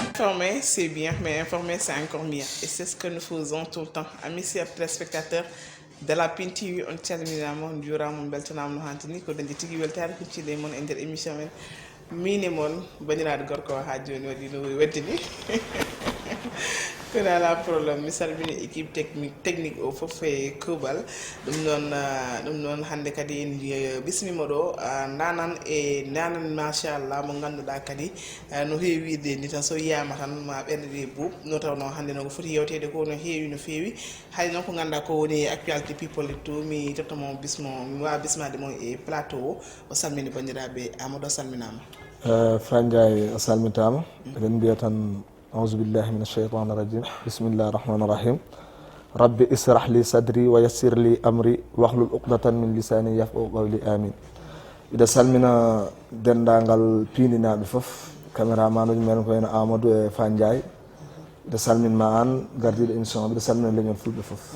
Informer, c'est bien, mais informer, c'est encore mieux. Et c'est ce que nous faisons tout le temps. Amis chers téléspectateurs de la PIN TV, on calminama on juurama on beltanama no hantini ko dañde tigui weltare hucciɗe moon e nder émission men min e moon bandiraɗo gorko ha joni waɗi no weddini kono ala probléme mi salmini équipe technique o foof e kuuɓal ɗum noon hande kadi en bismima ɗo danan e danan machallah mo ganduɗa kadi no heewi wirde ni tan so yiyama tan ma ɓerde buuɓ no tawno hande no foti yewtede ko no heewi no feewi hay noon ko ganduɗa ko woni actualité people et tout mi tottamo bismo mi wawa bismade mo e plateau o salmini bandiraɓe Amadou salminama Frandiaye a salmitama eɗen mbiya tan أعوذ بالله من الشيطان الرجيم بسم الله الرحمن الرحيم ربي اسرح لي صدري ويسر لي أمري واحلل عقدة من لساني يفقهوا قولي آمين إذا سلمنا دندانغال بيننا بفوف كاميرامان men ko en Amadou e Fandiaye إذا سلمنا ما an gardiɗo émission إذا سلمنا leñol fulɓe fof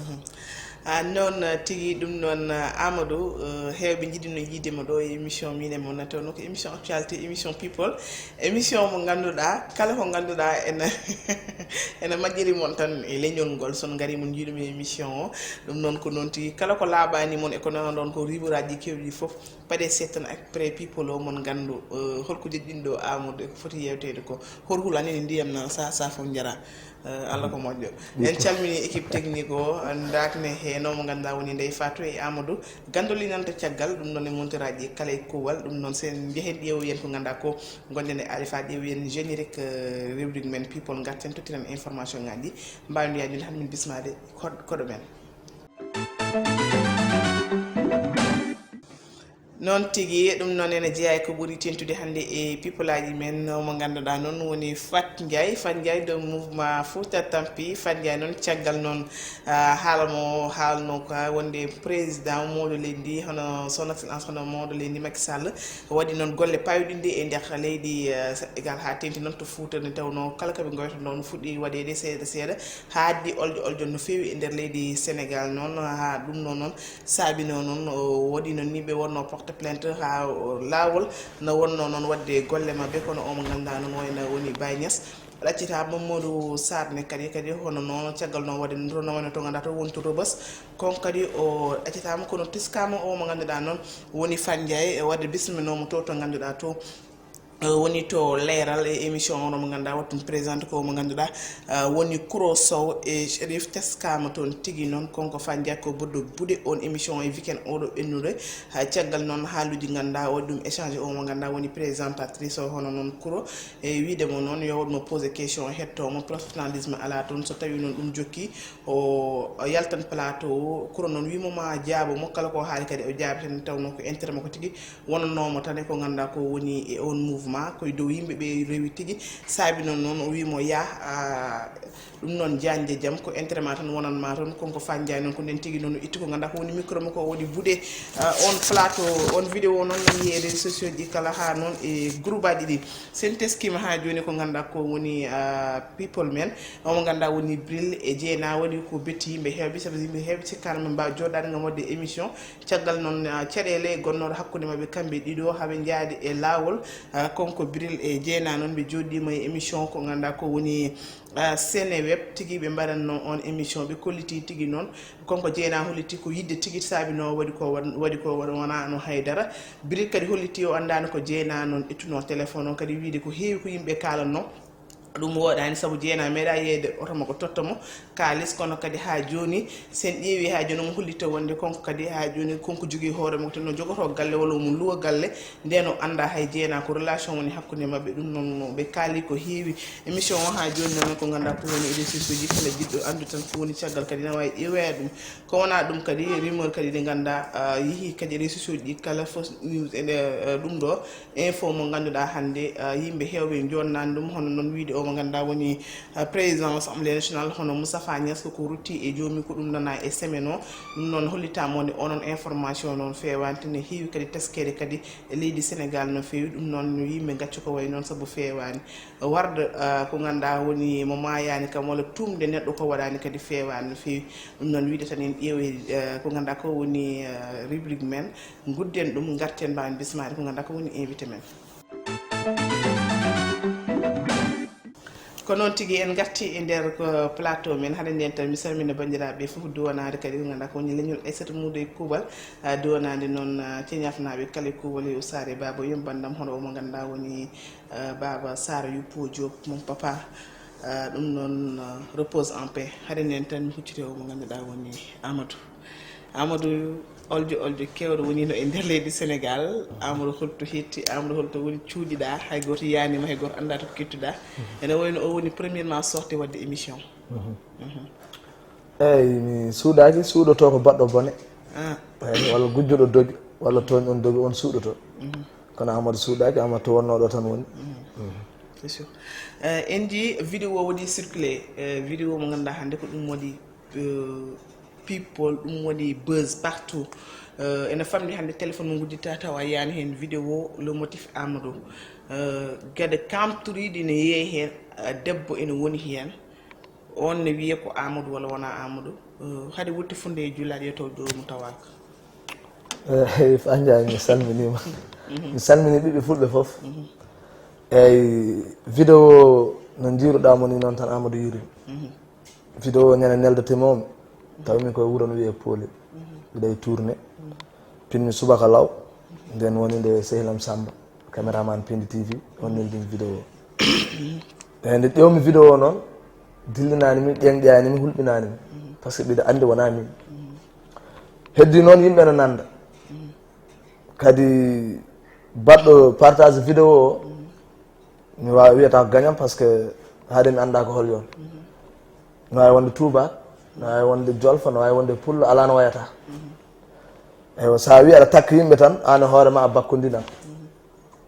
noon tigui ɗum noon Amadou hewɓe jiɗino yiidema ɗo e émission mine mo natawno ko émission actualité émission people émission mo ganduɗa kala ko ganduɗa ene majjiri moon tan e leñol ngol son gari mon jiiɗum e émission o ɗum noon ko noon tigui kala ko laaɓani moon e ko noon ɗon ko riboraji kewɗi foof paɗe settan après people o mon gandu holko jeɗɗinɗo Amadou e ko foti yewtede ko hol hulani ndiyam na sa foof jara Allah ko moƴƴo en calmini équipe technique o dakne heno mo ganduɗa woni Ndeye Fatou e Amadou gandolinanta caggal ɗum noon e monteraji kala e kuwal ɗum noon sen jehen ƴeewoyen ko ganduɗa ko gonɗen e Alifa ƴeewoyen générique rubrique men people garten tottiren information ngaji mbawdi yajude han min bismade koɗo men noon tigui ɗum noon ene jeeya ko ɓuuri tentude hande e people aji men mo ganduɗa noon woni Fat Ndiaye de mouvement Fouta Tampi Fat Ndiaye noon caggal noon haalamo haalno ko wonde président mawɗo leydi hono son excellence hono mawɗo leydi Macky Sall waɗi noon golle pawɗinde e nder leydi Sénégal ha tengti noon to Fouta nde tawno kala koɓe goyta noon fuɗɗi waɗede seeɗa seeɗa ha addi oljon no fewi e nder leydi Sénégal noon ha ɗum noon saabino noon waɗi noon ni ɓe wonno porte plainte ha lawol no wonno noon wadde golle mabɓe kono o mo ganduɗa noon wayno woni Baye Niass ɗaccita Mamadou Sarr ne kadi hono noon caggal noon wadde to no wayno to ganduɗa to woni to Rebeuss kon kadi o ɗaccitama kono tiskama o mo ganduɗa noon woni Fandiaye e wadde bisminomo to ganduɗa to woni to leeral e émission ono mo ganduɗa wattum présente ko mo ganduɗa woni Kouro Sow e Chérif teskama toon tigui noon konko Fandiaye ko boddo buuɗe on émission e weekend oɗo ɓennude ha caggal noon haaluji ganduɗa waɗi ɗum échange o mo ganduɗa woni présentatrice o hono noon Kouro e widemo noon yo waɗmo posé question hettomo professionnalisme ala toon so tawi noon ɗum jokki o yaltan plateau Kouro noon wimoma jaabo mo kala ko haali kadi o jaabeten tawno ko intérêt makko tigui wonnomo tan e ko ganduɗa ko woni e on mouvement koye dow yimɓeɓe rewi tigui saabi noon o wimo ya ɗum noon jande jaam ko intérêt ma tan wonanma toon konko Fandiaye noon ko nden tigui noon itti ko ganduɗa ko woni micro makko o waɗi buuɗe on plateau on vidéo noon nan yiye réseaux sociaux ji kala ha noon e groupe aji ɗi sen teskima ha joni ko ganduɗa ko woni people men omo ganduɗa woni Bril e Jeena waɗi ko betti yimɓe hewɓe saabu yimɓe hewɓe sikkano min mbawi joɗade gam wadde émission caggal noon caɗele gonnoɗo hakkude mabɓe kamɓe ɗiɗo haɓe jaadi e lawol konko Bril e Jeena noon ɓe joɗima e émission ko ganduɗa ko woni Seneweb tigui ɓe mbaɗanno on émission ɓe kolliti tigui noon konko Jeena holliti ko yidde tigui saabino waɗi ko wona no haydara Bril kadi holliti o andani ko Jeena noon ittuno téléphone o kadi wiide ko heewi ko yimɓe kalanno ɗum woɗani saabu Jeena meeɗa yeyde oto makko tottamo kalis kono kadi ha joni sen ƴeewi ha joni omo hollita wonde konko kadi ha joni konko jogui hoore makko no jogoto galle walla mo luwa galle nden o anda hay Jeena ko relation woni hakkude mabɓe ɗum noon ɓe kaali ko heewi émission o ha joni noon ko ganduɗa ko woni réseaux sociaux ji kala jiɗɗo andu tan ko woni caggal kadi ne wawi ƴeeweya ɗum ko wona ɗum kadi rumeur kadi ɗi ganduɗa yeehi kadi réseaux sociaux ji kala fausse news ene ɗum ɗo info mo ganduɗa hande yimɓe hewɓe jonnani ɗum hono noon wiide o mo ganduɗa woni président assemblée nationale hono Moustapha Niass ko rutti e joomi ko ɗum nana e semaine o ɗum noon hollitama wonde onon information noon fewani ne heewi kadi teskede kadi e leydi Sénégal no feewi ɗum noon yimɓe gacca ko way noon saabu fewani warda ko ganduɗa woni mo mayani kam walla tumde neɗɗo ko waɗani kadi fewani no feewi ɗum noon wiide tan en ƴeewe ko ganduɗa ko woni rubrique men gudden ɗum garten mbawen bismade ko ganduɗa ko woni invité men ko noon tigi en garti e nder ko plateau men hade nden tan mi salmina bandiraɓe fof duwanade kadi ganduɗa ko woni leñol Aissatou Moudoye Coubal duwanade noon ceñafnaɓe kala Coubal yo Sare Baba yom bandam hono mo ganduɗa woni Baba Sara Youpo Diop mon papa ɗum noon repose en paix hade nden tan mi huccite o mo ganduɗa woni Amadou oljo kewɗo woni no e nder leydi Sénégal. Amadou holto hetti, Amadou holto woni cuuɗiɗa, hay goto yanima, hay goto anda to kettuɗa. ene wayno o woni premièrement sorti wadde émission. eyyi mi suuɗaki suuɗoto ko baɗɗo bone eyyi walla gujjuɗo dogi walla toon on dogi on suuɗoto kono Amadou suuɗaki Amadou to wonnoɗo tan woni. C'est sûr. En ji vidéo waɗi circulé vidéo mo ganduɗa hande ko ɗum waɗi people ɗum waɗi buzz partout. Ene famɗi hande téléphone mo guddita tawa yani hen vidéo le motif Amadou gueɗe kamtoriɗi ne yeehi hen debbo ene woni hen on ne wiye ko Amadou walla wona Amadou haade wutte funde e jullaɗe yeto do mo tawaka. Eyyi Fandiaye mi salminima mi salmini ɓiɓɓe fulɓe foof eyyi vidéo no jiiruɗamo ni noon tan Amadou yiri vidéo ñande neldetemomi tawi min koye wuuro no wiye Pooli mbiɗa e tourné pinmi subaka law nden woni nde Sehlam Samba caméraman Pindi TV on neldin vidéo eyyi nde ƴewmi vidéo o noon dillinanimi ƴeŋƴanimi hulɓinanimi par ce que ɓiɗa andi wona min heddi noon yimɓe no nanda kadi baɗɗo partage vidéo o mi wawi wiyata ko gagnam par ce que haade mi anda ko hol yon no wawi wonde Touba no wawi wonde Jolfa no wawi wonde Pullo ala no wayata eywa sa wi aɗa takka yimɓe tan an e hoorema a bakkodinam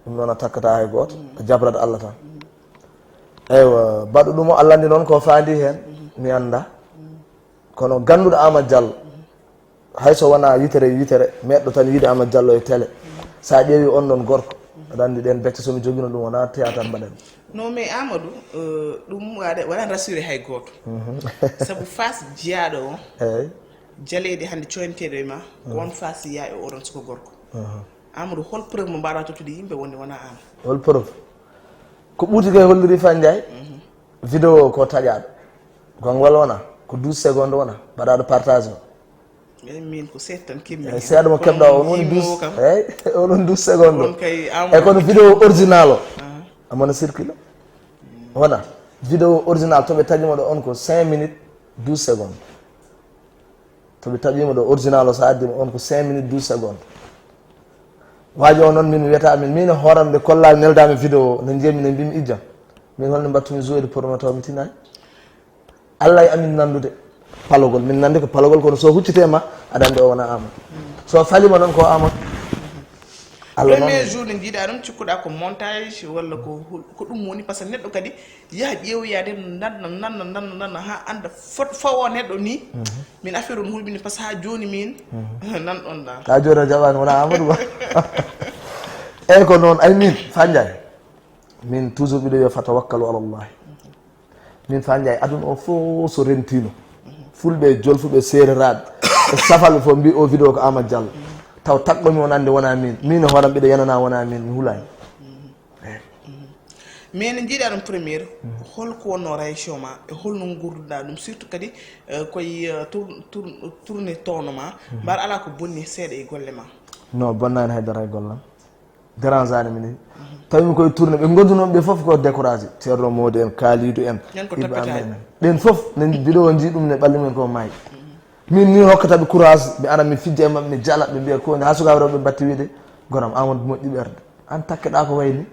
ɗum noon a takkata hay goto a jabrata Allah tan eywa baɗɗo ɗum o Allah andi noon ko faandi hen mi anda kono ganduɗo Amadou Diallo hayso wona yitere meɗɗo tan yiide Amadou Diallo e télé sa ƴeewi on ɗon gorko aɗa andi ɗen becce somi joguino ɗum wona théâtre mbaɗen non mais Amadou ɗum waɗani rassuré hay goto saabu face jeyaɗo o eyyi jaleɗe hande coynteɗo e ma won face yiya e oɗon soko gorko Amadou hol preuve mo mbaɗa tottude yimɓe wonde wona an hol preuve ko ɓuuti koye holliri Fandiaye vidéo ko taƴaɗo gon walla wona ko 12 secondes wona mbaɗaɗo partage o eyyi min ko seeɗa tan kimmi eyyi seeɗa mo keɓɗa on woni 12 eyyi oɗon 12 secondes o eyyi kono vidéo original o amana circule wona vidéo original toɓe taƴima ɗo on ko 5 minutes 12 secondes toɓe taƴima ɗo original o so addima on ko 5 minutes 12 secondes waji o noon min wiyata min e hooram ɓe kollami neldami vidéo no jeemi ne mbimi ijjam min holno mbattumi joué de pour taw mi tinani Allah e amin nandude palogol min nandi ko palogol kono so huccitema aɗa andi o wona Amadou so falima noon ko Amadou Allah premier jour ne jiiɗa ɗum cikkuɗa ko montage walla ko ɗum woni par ce que neɗɗo kadi yaha ƴeewoyade nanna ha anda fawo neɗɗo ni min affaire on hulɓini par ce que ha joni min nanɗon ɗa ha joni a jaɓani wona Amadou ba eyyi ko noon ay min Fandiaye min toujours mbiɗo wiya fatawakkalu alallahi min Fandiaye aduna o fof so rentino fulɓe jolfuɓe sereraɓe e safalɓe fof mbi o vidéo ko Amadou Diallo taw takɗomi on ande wona min e hooram ɓiɗa yanana wona min mi hulani mais ne jiiɗa ɗum premiére holko wonno réaction ma e holno gurduɗa ɗum surtout kadi koye tourné towno ma mbaɗa ala ko bonni seeɗa e golle ma non bonnani haydara e gollam dérange ani mini tawimi koye tourné ɓe gondunoɓe foof ko découragé ceerno Mody en Kalidou en iɓe amen ɓen foof ne vidéo ji ɗum ne ɓalli mumen ko maayi min ni hokkataɓe courage mi ara mi fijja e mabɓe mi jala ɓe mbiya ko ha sukaɓe rewɓe batti wiide goram Amadou moƴƴi ɓerde an takkeɗa ko wayni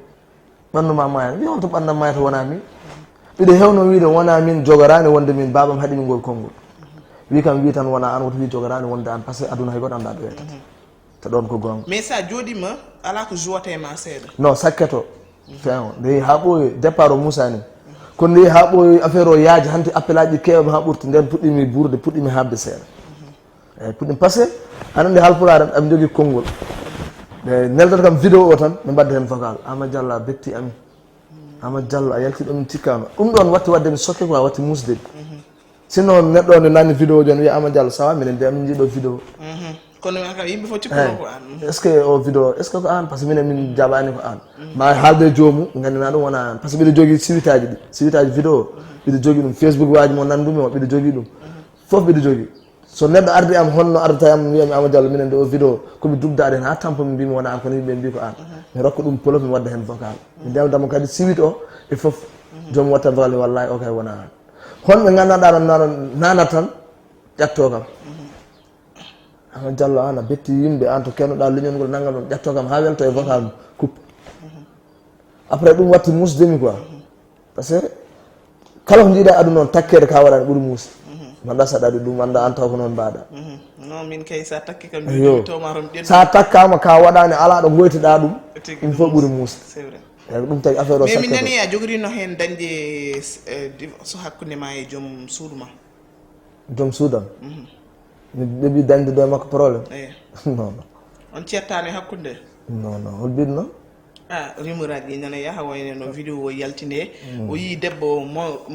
ɓanduma mayata wi holto ɓandam mayata wona min ɓiɗo hewno wiide wona min jogorani wonde min babam haɗimi ngol konngol wi kam wi tan wona an woto wi jogorani wonde an par ce que aduna hay goto anda ɗo wiyata te ɗon ko gonga mais sa jooɗima ala ko jouate ma seeɗa non sakketo fin nde ha ɓooyi départ o Moussa ni kono nde ha ɓooyi affaire o yaaji hanti appel aji kewɓe ha ɓurti nden puɗɗimi ɓurde puɗɗimi habde seeɗa eyyi puɗɗimi par ce que aɗa andi halpulaar en aɓe jogui konngol ɓe neldata kam vidéo o tan ɓe mbadda hen vocal Amadou Diallo a betti amin Amadou Diallo a yaltiɗo min cikkano ɗum ɗon watti wadde mi sokke quoi watti musde sinon neɗɗo nde nanni vidéo joni wiya Amadou Diallo sawa minen de amin jiiɗo vidéo kono kam yimɓe fof cikkuno ko an est ce que o vidéo est ce que ko an par ce que minen min jaɓani ko an ma haalde jomum gandina ɗum wona an par ce que mbiɗa jogui suitaji ɗi suitaji vidéo mbiɗa jogui ɗum Facebook waji mo nandumi o mbiɗa jogui ɗum foof mbiɗa jogui so neɗɗo ardi am honno ardata yam wiyami Amadou Diallo minen de o vidéo komi dugdade hen ha tampo mi mbimi wona an kono yimɓe mbi ko an mi rokka ɗum polof mi wadda hen vocal mi ndewdamo kadi siwit o e foof jomum watta vocal wallahi o kay wona an honɓe gandanɗa ɗon naɗon nanat tan ƴatto kam Amadou Diallo an a betti yimɓe an to kennoɗa leñol ngol naggam ɗon ƴatto kam ha welto e vocal mum coupe après ɗum watti musdemi quoi par ce que kala ko jiiɗa aduna noon takkede ka waɗani ɓuuri muusde manda saɗa ɗi ɗum anda an taw ko noon mbaɗa non min kay sa takki kam tomarom sa takkama ka waɗani ala ɗo goyteɗa ɗum ɗum fof ɓuuri muusde c'est vrai eyyi ɗum tagi affaire o mais min nani a jogorino hen dañde so hakkude ma e joom suudu ma joom suudam mi ɗeɓi dañde ɗo makko probléme eyi non non on cettano e hakkude non non hol mbiɗ noon rumeur aji ɗi nana yaha wayne no vidéo o yaltinde o yii debbo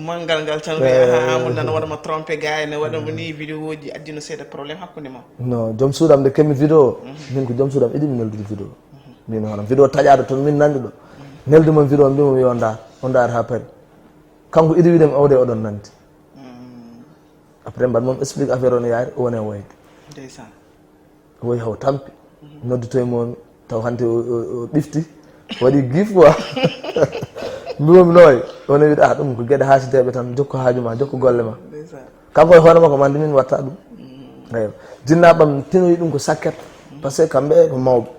mangal ngal tan Amadou nana waɗama trompé ga ene waɗamo ni vidéo ji addino seeɗa probléme hakkude ma non joom suudam nde kemmi vidéo min ko joom suudam iɗimi neldude vidéo min hono vidéo taƴade toon min nandi ɗo neldumon vidéo mbimo wi on dar ha paari kanko iɗi wiɗemi awde oɗon nandi après mbaɗ moom explique affaire o no yaari o woni e woyde ndeysan o woyi haw tampi noddito e momi taw hande o ɓifti waɗi gif quoi mbimomi nooy woni wiɗa ɗum ko gueɗe hasideɓe tan jokko haaju ma jokko golle ma kanko e hoore makko mande min watta ɗum eyi jinnaɓam tinoyi ɗum ko sakket par ce que kamɓe ko mawɓe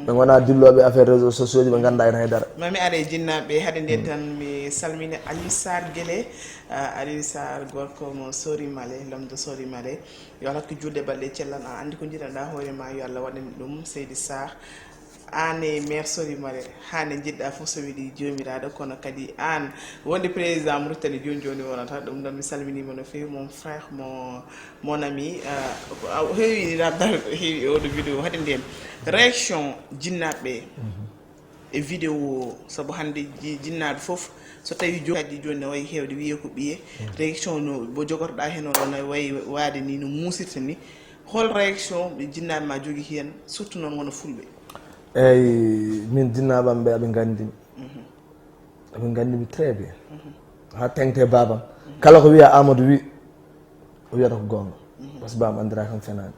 ɓe gona dilloɓe affaire réseaux sociaux ji ɓe ganda hen haydara mami are jinnaɓe haade nden tan mi salmini Aliou Sarr Guélé Aliou Sarr gorko mo Sori Malé l'homme de Sori Malé yo Allah hakku juuɗe balɗe cellan an andi ko jiɗanɗa hoore ma yo Allah waɗani ɗum Seydi Sarr an e maire Sori Malé hande jiɗɗa foof so wiɗi jomiraɗo kono kadi an wonde président Mauritanie joni joni wonata ɗum ɗon mi salminima no fewi mon frère mon ami heewi rabdal heewi oɗo vidéo haade nden réaction jinnaɓe e vidéo o saabu hande jinnaɗo foof so tawi jokaji joni ne wayi hewde wiye ko ɓiye réaction no bo jogorɗa hen oɗo no wayi waade ni no musirta ni hol réaction ɓe jinnaɓe ma jogui hen surtout noon wona fulɓe eyyi min jinnaɓam ɓe aɓe gandimi très bien ha tengte babam kala ko wiya Amadou wi o wiyata ko gonga par ce que babam andira kam fenade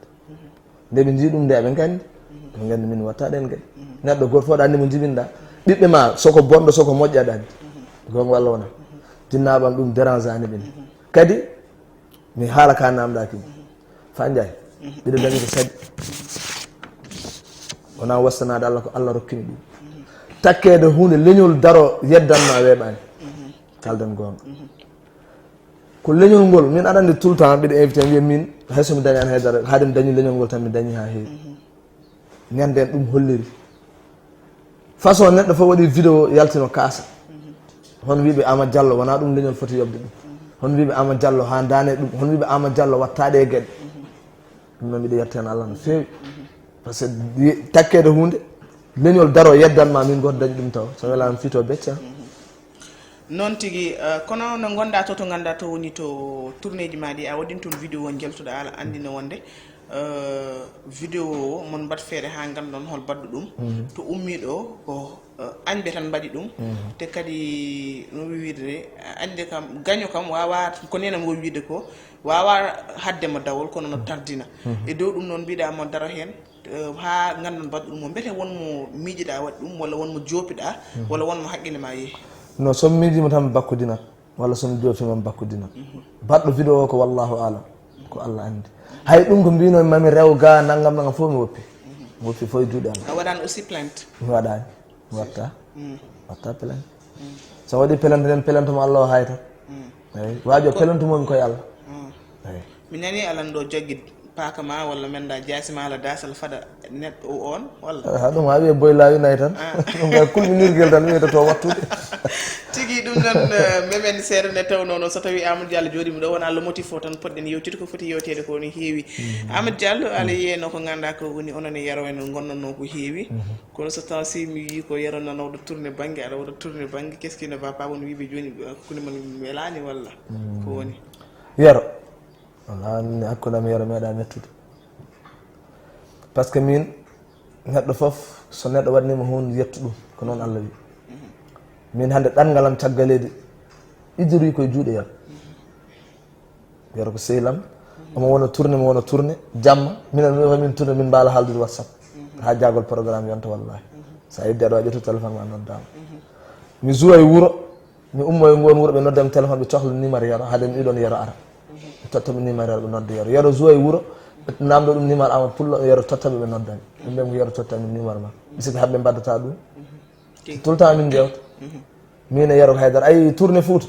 nde ɓe jii ɗum nde aɓe gandi min watta ɗen gueɗe neɗɗo goto fof ɗa andi mo jibinɗa ɓiɓɓe ma soko bonɗo soko moƴƴo aɗa andi gonga walla wona jinnaɓam ɗum dérange ani ɓen kadi mi haala ka namɗaki fa Ndiaye ɓiɗo dañi ko saɗi wona wastanade Allah ko Allah rokkini ɗum takkede hunde leñol daro yeddanma weeɓani kalden gonga ko leñol ngol min aɗa andi tout le temps mbiɗa invité wiya min haysomi dañi an haydara haade mi dañi leñol ngol tan mi dañi ha heewi ñanden ɗum holliri façon neɗɗo fof waɗi vidéo yaltino kaasa hono wiɓe Amadou Diallo wona ɗum leñol foti yobde ɗum hono wiɓe Amadou Diallo ha dane ɗum hono wiɓe Amadou Diallo wattaɗe e gueɗe ɗum noon mbiɗa yetta hen Allah no fewi par ce que takkede hunde leñol daro yeddanma min goto dañi ɗum taw so welama fito becca noon tigui kono no gonɗa to ganduɗa to woni to tourné ji ma ɗi a waɗin toon vidéo jeltuɗa ala andino wonde vidéo o mon mbat feere ha gandon hol baddu ɗum to ummiɗo ko añɓe tan mbaɗi ɗum te kadi no wiide añde kam gaño kam wawa ko nenam wowi wiide ko wawa haddema dawol kono no tardina e dow ɗum noon mbiɗa daro hen ha gandon baddu ɗum o beete wonmo miijiɗa waɗi ɗum walla wonmo jopiɗa walla wonmo haqqille ma yeehi non somi miijima tan mi bakkudinat walla somi joofima mi bakkudinat baɗɗo vidéo o ko wallahu alam ko Allah andi hay ɗum ko mbino mami rew ga naggam nagam fof mi woppi fof e juuɗe Allah a waɗani aussi plainte mi waɗani mi watta plainte so waɗi plainte nden plainte mo Allah o hay tan eyyi wajo plainte momi koye Allah eyyi mi nani alan ɗo jogui paaka ma walla menda jasima ala dasal fada neɗɗo on walla ɗum ha wiye boy lawi nayyi tan ɗum ga kulminirguel tan wiyata to wattude tigui ɗum noon memen seeɗa nde tawno noon so tawi Amadou Diallo jooɗima ɗo wona le motif o tan poɗɗen yewtide ko foti yewtede ko no heewi Amadou Diallo ala yiyeno ko ganduɗa ko woni onon e yaro en gonnanno ko heewi kono so taw si mi wi ko yaro nan oɗo tourné banggue aɗa oɗo tourné banggue qu'est ce qui ne va pas wono wiɓe joni hakkude mon welani walla ko woni yaro wala hakkude am yaro meeɗa mettude par ce que min neɗɗo fof so neɗɗo waɗnima hunde yettu ɗum ko noon Allah wi min hande ɗanngal am caggalede idori koye juuɗe yam yero ko sehlam omo wona tourné mo wona tourné jamma min tourné min mbaala haaldude WhatsApp ha jagol programme yonta wallahi sa yeddi aɗa wawi ƴettu téléphone ma noddama mi joue e wuuro mi ummo e ngon wuuro ɓe noddami téléphone ɓe cohla numéro yero haade mi ɗiɗon yero ara ɓe tottami numéro yero ɓe nodda yero joue e wuuro ɓe namdo ɗum numéro ama pullo yero tottaɓe ɓe noddami ɓe mbiyam ko yero tottami numéro ma bisiki haɓe mbaddata ɗum tout le temps min jewta min e yero ko haydara ayi tourné Fouta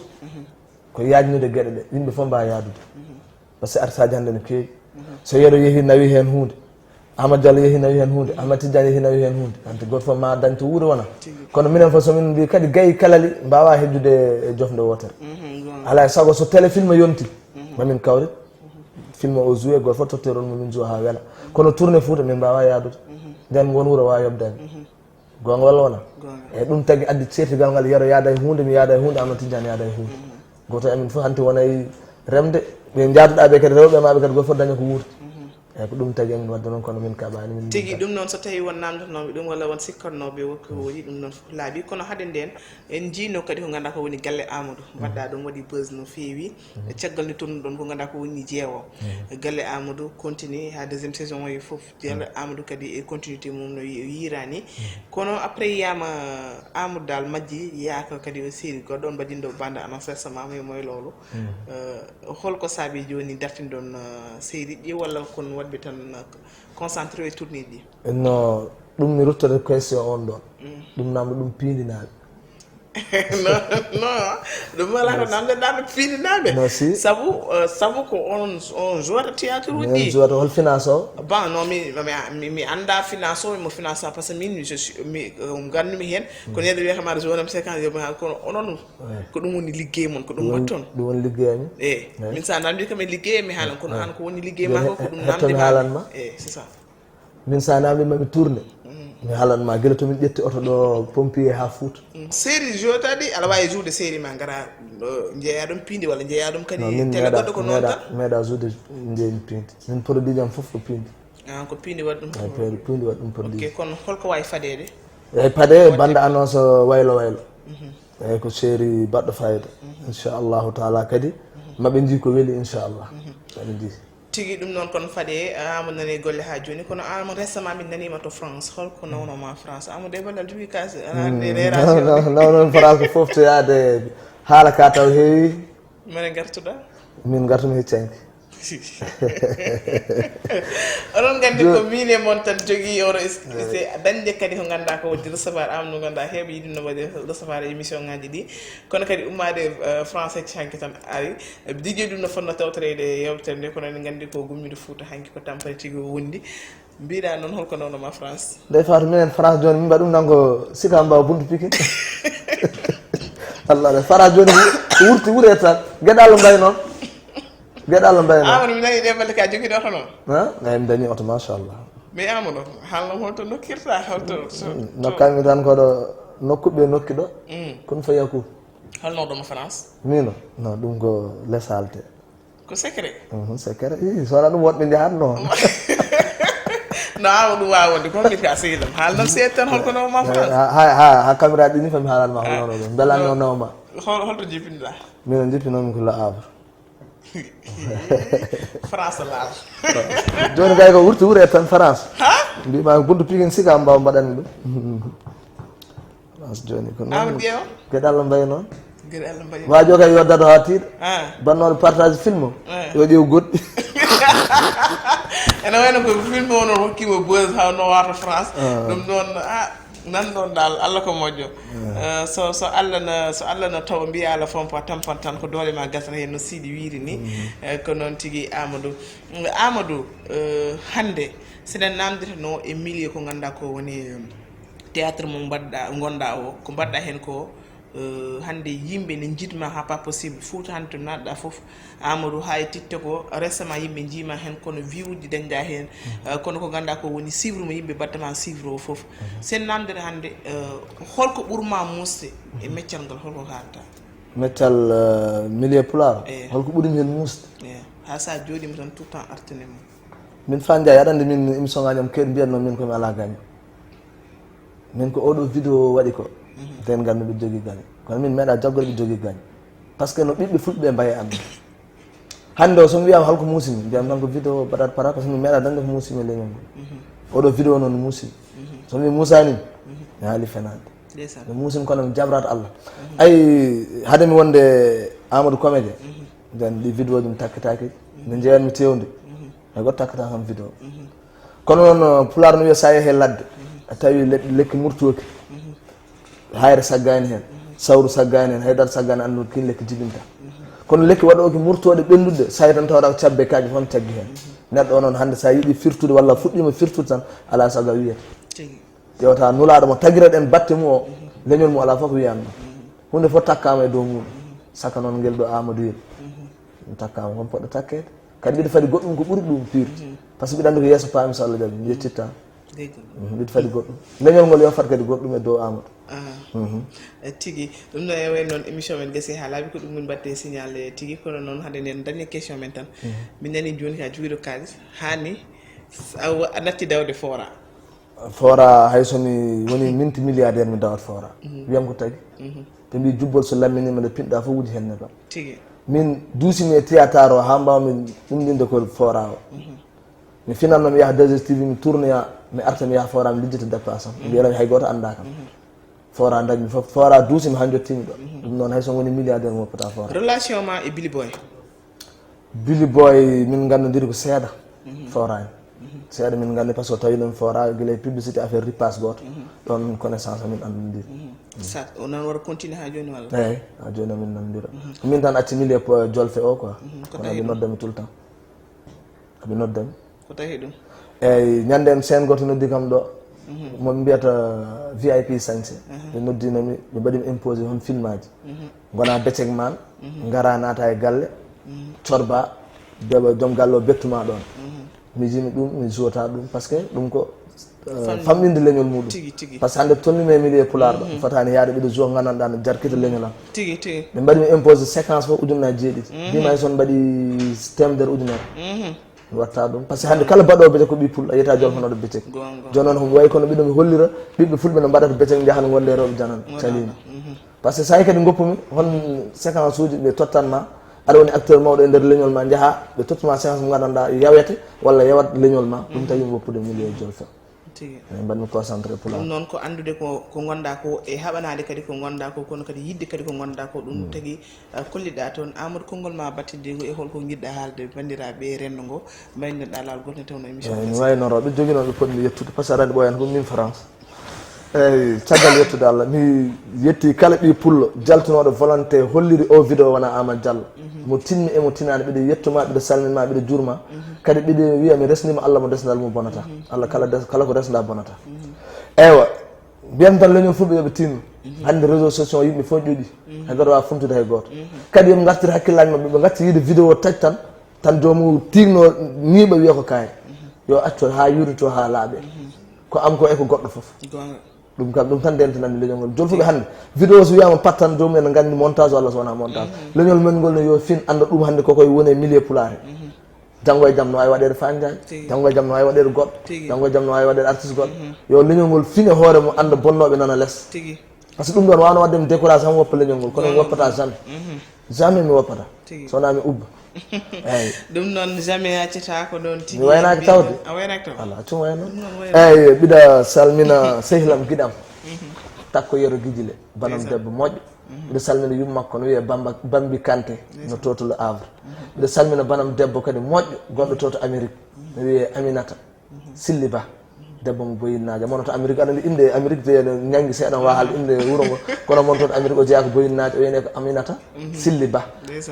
ko yajnude gueɗe ɗe yimɓe fof mbawa yaadude par ce que artiste hande ne keewi so yero yeehi nawi hen hunde Amadou Diallo yeehi nawi hen hunde Ahmad Tidiane yeehi nawi hen hunde ante goto fof ma dañ to wuuro wona kono minen fof somin mbi kadi gayi kalali mbawa heddude e jofde wotere alay saago so téléfilm yonti mamin kawri film o joué goto fof totteron momin joué ha weela kono tourné Fouta min mbawa yaadude nden won wuuro wawi yobdani gonga walla wona eyyi ɗum tagui addi certigal ngal yero yaada e hunde mi yaada e hunde Amadou Tidiane yaada e hunde goto amin fof hanti wonay remde ɓe jaaduɗaɓe kadi rewɓe maɓe kadi goto fof daña ko wuurti eyyi ko ɗum tagui emin wadde noon kono min kaɓani min tigui ɗum noon so tawi won namdotonoɓe ɗum walla won sikkannoɓe wokko woni ɗum noon fof laaɓi kono hade nden en jiino kadi ko ganduɗa ko woni galle Amadou mbaɗɗa ɗum waɗi buse no feewi caggal nde tonnuɗon ko ganduɗa ko woni jeewo galle Amadou continue ha deuxiéme saison o foof galle Amadou kadi e continuité mum no yirani kono après yiyama Amadou dal majji yaaka kadi o série goɗɗo on mbaɗinɗo bande annonce récemment moye lowlo holko saabi joni dartinɗon série ɗi walla kon waɗɓe tan concentré e tourné ɗi no ɗum mi ruttode question on ɗon ɗum namdo ɗum piindinaɓe non ɗum wala ko namde namde piindinaɓe non si saabu ko on joueur théâtre uji joueur hol finance o bon non mi anda finance o mo finance par ce que min mi gandumi hen ko neɗɗo wiyatama joueur am séquence yoɓe ha kono onon ko ɗum woni liggey mon ko ɗum watton ɗum woni liggey amin eyyi min sa namdi kam e liggey mi haalan kono an ko woni liggey ma ko ɗum namdi haalanma eyyi c'est ça min sa namdima ɓe tourné mi haalanma guila tomin ƴetti oto ɗo pompier ha Fouta série jotaɗi aɗa wawi joude série ma gara jeeya ɗum piindi walla jeeya ɗum kadi télé goɗɗo ko noon tan meeɗa joude jeeymi piindi min produit jam foof ko piindi ko piindi waɗi ɗum piindi waɗi ɗum produit ok kono holko wawi fadede eyyi paade bande annonce waylo waylo eyyi ko série baɗɗo fayida inchallahu taala kadi maɓe jii ko weeli inchallah maɓe jii tigi ɗum noon kono faade Amadou nani golle ha joni kono Amadou récemment min nanima to France holko nawnoma France Amadou e ballal jogui kas nawnon France ko foof to yaade haala ka taw heewi mane gartuɗa min gartumi heccanki oɗon gandi ko min e moon tan jogui oɗo dañde kadi ko ganduɗa ko wadde recevoir Amadou ganduɗa heeɓe yiɗino wadde recevoir émission ngaji ɗi kono kadi ummade français hanki tan ari diƴƴe ɗum no fonno tawtorede yewtere nde kono en gandi ko gummiɗo Fouta hanki ko tampere tigui o wondi mbiɗa noon holko nawnoma France ndey Fatou minen France joni min mbaɗa ɗum tan ko sika mbawa buntu Pikine Allah de France joni wurti wuure tan gueɗalo mbay noon gueɗalo mbay noon Amadou mi nani ɗe balle ka joguiɗo oto noon eyi mi dañi oto machallah mais Amadou haalno holto nokkirta holto nokkami tan koɗo nokkuɓe nokki ɗo kono fa yakou holnoɗoma France mino non ɗum ko lesalte ko secret secret sowona ɗum woɗɓe jahatno no Amadou wawi wonde ko guitka sehilam haalnam seeɗa tan holko nawma France ha caméra ɗi ni fami haalanma holnono ɗum belani o nawma holto jippinoɗa mino jippinomi ko Le Havre France laal joni gay ko wurti wuure tan France mbima buntu Pikine sika mbawa mbaɗanmi ɗum France joni ko Amadou ƴeewa gueɗallo mbay noon gueɗallo mbayi wajo kay yoddata ha tiiɗa bannoɗo partage film o yo ƴeew goɗɗi ene wayno ko film o noon hokkimo buse hawno wata France ɗum noon nan ɗon dal Allah ko moƴƴo so Allah no tawa mbiya Allah fompa tampan tan ko doole ma gasata hen no Sidy wiiri ni ko noon tigui Amadou hande seɗen namdeteno e milieu ko ganduɗa ko woni théâtre mo gonɗa o ko mbaɗɗa hen ko hande yimɓe ne jiidma ha pas possible Fouta hande to natɗa foof Amadou ha e titte ko récemment yimɓe jiima hen kono view uji dañɗa hen kono ko ganduɗa ko woni suivre mo yimɓe baddama suivre o foof sen namdere hande holko ɓuurma musde e meccal ngal holko haalta meccal milieu pulaar holko ɓuurimi hen musde ha sa jooɗima tan tout le temps artane mo min Fandiaye aɗa andi min émission ngaji am keeɗi mbiyatno min komi ala gagne min ko oɗo vidéo waɗi ko nden ngal miɗo jogui gagne kono min meeɗa jaggore ɓe jogui gagne par ce que no ɓiɓɓe fulɓe mbaye andu hande o somi wiyama holko muusimi mbiyam tan ko vidéo baɗat para par ce que mi meeɗa dañde ko muusimi e leñol ngol oɗo vidéo noon muusimi somi musanim mi haali fenade mi muusimi kono mi jabrata Allah ayi haade mi wonde Amadou Comédie nden ɗi vidéo ji mi takkitaki nde jeeyanmi tewde hay goto takkata kam vidéo kono noon Pulaar no wiya sa yeehe ladde a tawi lekki murtoki hayre saggani hen sawru saggani hen haydara saggani andude kin lekki jibinta kono lekki waɗoki murtode ɓendude sa tan tawɗa ko cabbe kaji fon caggi hen neɗɗo o noon hande sa yiiɗi firtude walla fuɗɗima firtude tan ala sago wiyata ƴewta nulaɗo mo taguiraɗen batte mu o leñol mu ala foof wiyanno hunde fof takkama e dow muɗum saka noon guel ɗo Amadou yel ɗum takkama kon poɗɗo takkede kadi mbiɗa faadi goɗɗum ko ɓuuri ɗum pire par ce que mbiɗa andi ko yeeso paami so Allah jaaɓi mi yettitta mbiɗa faadi goɗɗum leñol ngol yo fat kadi goɗɗum e dow Amadou tigi ɗum no e way noon émission men gasi ha laaɓi ko ɗum min mbatte signal tigi kono noon hade nden dernier question men tan min nani joni ka joguiɗo kalis hani a natti dawde fora hay somi woni minti milliardaire mi dawat fora wiyam ko tagi ɓe mbi jubbol so lamminima nde pinɗa fof wuji henne kam tigi min duusimi e théâtre o ha mbawmi ɗumɗinde ko fora o mi finatno mi yaha 2STV mi tournoya mi arta mi yaha fora mi lijjita dépassam mi mbiyatami hay goto anda kam fora dañmi fof fora duusimi ha jottimi ɗo ɗum noon hay so woni milliardaire mo woppata fora relation ma e Billy Boy min gandodiri ko seeɗa fora en seeɗa min gandi par ce que tawi ɗum fora guila publicité affaire ripasse goto ɗon connaissance amin andodiri sa o noon waɗa continuer ha joni walla eyyi ha joni amin nandira min tan acci milieu jolfe o quoi kono aɓe noddami tout le temps aɓe noddami ko tahi ɗum eyyi ñande en scène goto noddi kam ɗo moɓe mbiyata VIP sañse ɓe noddinami ɓe mbaɗimi imposé hon film aji gona becek man gara naata e galle corba deɓa joom galle o bettuma ɗon mi jimi ɗum mi jota ɗum par ce que ɗum ko famɗinde leñol muɗum par ce que hande tolnimi e milieu Pulaar ɗo fotani yaade ɓiɗo jo gandanɗa no jarkita leñol am ɓe mbaɗimi imposé séquence fof ujunaji jeeɗiɗi mbima hay son mbaɗi temedere ujunere mi watta ɗum par ce que hande kala baɗowo becek ko ɓi pul a yiyata jolfonoɗo becek joni noon homi wayi kono ɓiɗo mi hollira ɓiɓɓe fulɓe no mbaɗata becek jahan gonde rewɓe janan calima par ce que sa yi kadi goppumi hon séquence uji ɓe tottanma aɗa woni acteur mawɗo e nder leñol ma jaaha ɓe tottuma séquence mo gandanɗa yawete walla yawat leñol ma ɗum tawimi woppude milieu jolfe eyi mbaɗmi concentré Pulaar ɗum noon ko andude ko gonɗa ko e haɓanade kadi ko gonɗa ko kono kadi yidde kadi ko gonɗa ko ɗum tagui kolliɗa toon Amadou konngol ma battide ngo e holko jiɗɗa haalde bandiraɓe rendo ngo mbaynoɗa lawol goto tawno émission mi waynoro ɓe jogui noon ɓe poɗmi yettude par ce que aɗa andi ɓoyani ko min France eyyi caggal yettude Allah mi yetti kala ɓi pullo jaltunoɗo volonté holliri o vidéo wona Amadou Diallo mo tinmi emo tinani ɓiɗo yettuma ɓiɗo salminma ɓiɗo jurma kadi ɓiɗo wiya mi resnima Allah mo desdal mo bonata Allah kala ko resda bonata eywa mbiyam tan leñol fulɓe yooɓe tinno hande réseau sociaux yimɓe fof ƴoƴi hay goto wawa fumtude hay goto kadi yoɓe gartir hakkillaji mabɓe ɓe gatti yiide vidéo tati tan jomum tigno niiɓa wiya ko kaye yo acco ha yurito ha laaɓe ko am ko eko goɗɗo foof ɗum kam ɗum tan ndentanande leñol ngol joni fuɓe hande vidéo so wiyama pattan jomum en gandi montage walla so wona montage leñol men ngol ne yo fin anda ɗum hande kokoye woni e milieu Pulaar janggo e jaam no wawi waɗede Fandiaye janggo e jaam no wawi waɗede goɗɗo janggo e jaam no wawi waɗede artiste goɗɗo yo leñol ngol fine hoore mo anda bonnoɓe nana less par ce que ɗum ɗon wawno wadde mi décourage tan woppa leñol ngol kono mi woppata jamais mi woppata so wona mi ubba eyyi ɗum noon jamais accata ko ɗon tigui mi waynaki tawde a waynaki taw ala cum wayno eyyi mbiɗa salmina sehlam guiɗam takko yero guijile banam debbo moƴƴo mbiɗa salmina yummakko no wiye Bambi Kanté no toto Le Havre mbiɗa salmina banam debbo kadi moƴƴo gonɗo toto Amérique no wiye Aminata Silli Ba debbo mo boyinnajo mono to Amérique aɗa andi inde Amérique de ñangui seeɗan wawa haalde inde wuuro ngo kono mon toon Amérique o jeeya ko boyinnajo o wiyene ko Aminata Silli Ba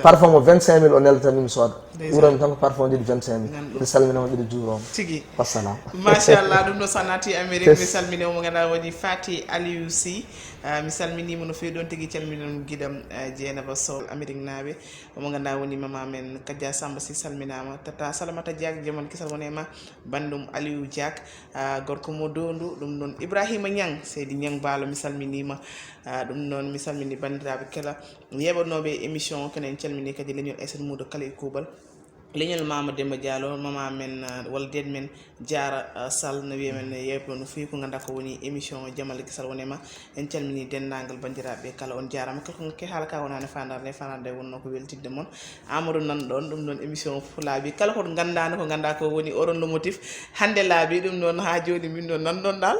parfum o 25 000 o neldatami mi sooda ɓuurami tan ko parfum jiɗi 25 000 mbiɗa salminama ɓiɗa juuroma tigui wassalam machallah ɗum ɗo sa natti Amérique mi salmini omo ganduɗa woni Fati Aliou Sy mi salminima no fewi ɗon tigui calminon guiɗam Dieynaba Sow Amérique naaɓe omo ganduɗa woni mama men Kadia Samba Sy salminama tata Salamata Diak joomon kisal wonema bandum Aliou Diak gorko mo dondu ɗum noon Ibrahima Niang seydi Niang Baalo mi salminima ɗum noon mi salmini bandiraɓe kala yeɓanoɓe émission kene en calmini kadi leñol Aissata Moudo kala e kuuɓal leñol mama Demba Diallo mama men walla den men Diara Sall no wiya men yewto no fi ko ganda ko woni émission jamal gisal wonema en calmini dendagal bandiraɓe kala on jarama kala ko haala ka wonani fandarde wonno ko weltidde mon Amadou nan ɗon ɗum ɗon émission fof laaɓi kala ko gandano ko ganda ko woni oron le motif hande laaɓi ɗum ɗon ha joni min ɗon nanɗon dal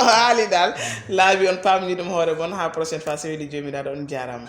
haali dal laaɓi on pamni ɗum hoore mon ha prochaine fois so weeli jomiraɗo on jarama